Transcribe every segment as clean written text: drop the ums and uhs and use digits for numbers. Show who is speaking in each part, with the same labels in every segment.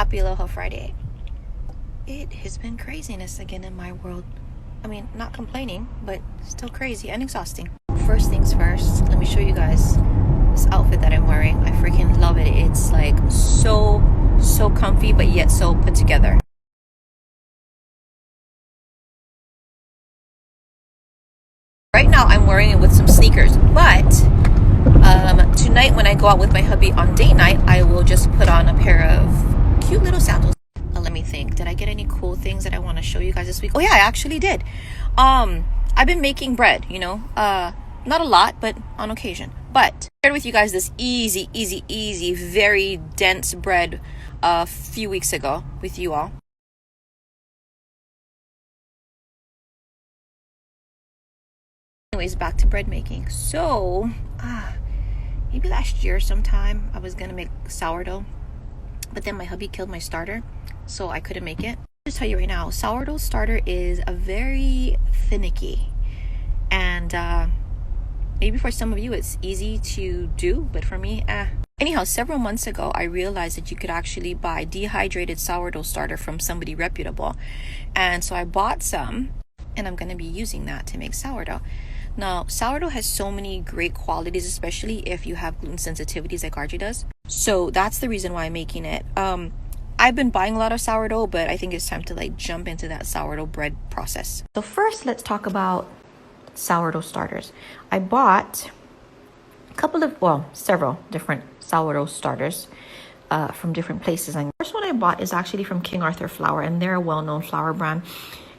Speaker 1: Happy Aloha Friday. It has been craziness again in my world. I mean, not complaining, but still crazy and exhausting. First things first, let me show you guys this outfit that I'm wearing. I freaking love it. It's like so comfy, but yet so put together. Right now I'm wearing it with some sneakers, but tonight when I go out with my hubby on date night, I will just put on a pair of cute little sandals. Let me think. Did I get any cool things that I want to show you guys this week? Oh yeah, I actually did. I've been making bread, you know, not a lot, but on occasion. But I shared with you guys this easy, very dense bread a few weeks ago with you all. Anyways, back to bread making. So, maybe last year sometime I was gonna make sourdough, but then my hubby killed my starter, so I couldn't make it. I'll just tell you right now, sourdough starter is a very finicky, and maybe for some of you it's easy to do, but for me, Anyhow, several months ago, I realized that you could actually buy dehydrated sourdough starter from somebody reputable, and so I bought some, and I'm going to be using that to make sourdough. Now, sourdough has so many great qualities, especially if you have gluten sensitivities like RJ does. So that's the reason why I'm making it. I've been buying a lot of sourdough, but I think it's time to like jump into that sourdough bread process. So first, let's talk about sourdough starters. I bought several different sourdough starters from different places. And the first one I bought is actually from King Arthur Flour, and they're a well-known flour brand.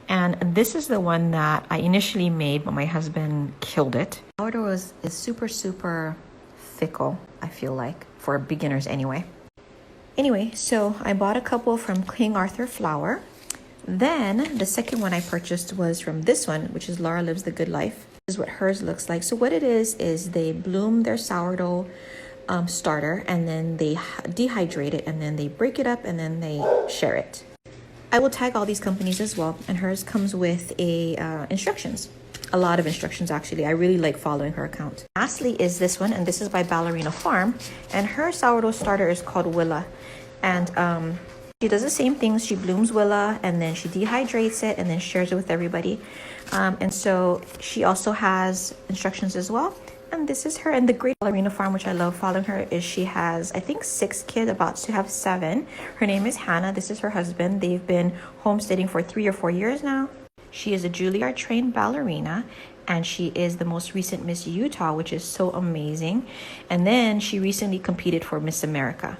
Speaker 1: And this is the one that I initially made, but my husband killed it. Sourdough is super fickle, I feel like, for beginners anyway. Anyway, so I bought a couple from King Arthur Flour. Then the second one I purchased was from this one, which is Laura Lives the Good Life. This is what hers looks like. So what it is they bloom their sourdough starter, and then they dehydrate it, and then they break it up, and then they share it. I will tag all these companies as well, and hers comes with instructions. A lot of instructions, actually. I really like following her account. Lastly is this one, and this is by Ballerina Farm, and her sourdough starter is called Willa. And she does the same things. She blooms Willa, and then she dehydrates it, and then shares it with everybody. And so she also has instructions as well. And this is her. And the great Ballerina Farm, which I love following her, is she has, I think, 6 kids, about to have 7. Her name is Hannah. This is her husband. They've been homesteading for 3 or 4 years now. She is a Juilliard trained ballerina, and she is the most recent Miss Utah, which is so amazing. And then she recently competed for Miss America.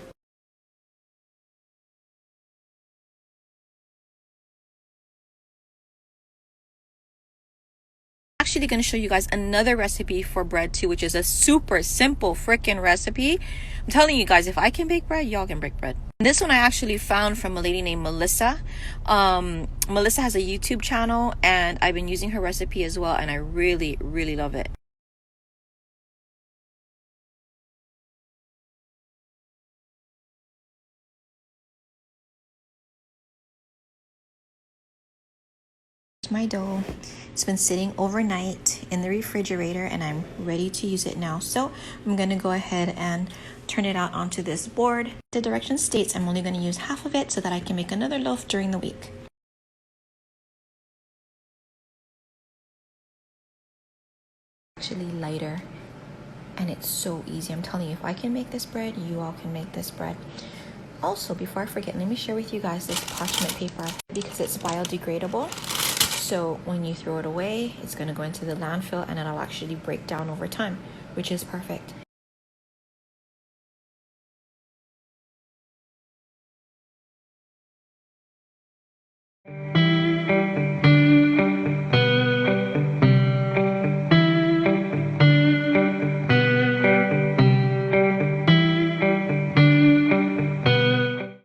Speaker 1: Actually going to show you guys another recipe for bread too, which is a super simple freaking recipe. I'm telling you guys, if I can bake bread, y'all can bake bread. This one I actually found from a lady named Melissa. Melissa has a YouTube channel, and I've been using her recipe as well, and I really love it. My dough, it's been sitting overnight in the refrigerator, and I'm ready to use it now. So I'm going to go ahead and turn it out onto this board. The direction states I'm only going to use half of it so that I can make another loaf during the week. Actually lighter, and it's so easy. I'm telling you, if I can make this bread, you all can make this bread. Also, before I forget, let me share with you guys this parchment paper, because it's biodegradable. So when you throw it away, it's going to go into the landfill, and it'll actually break down over time, which is perfect.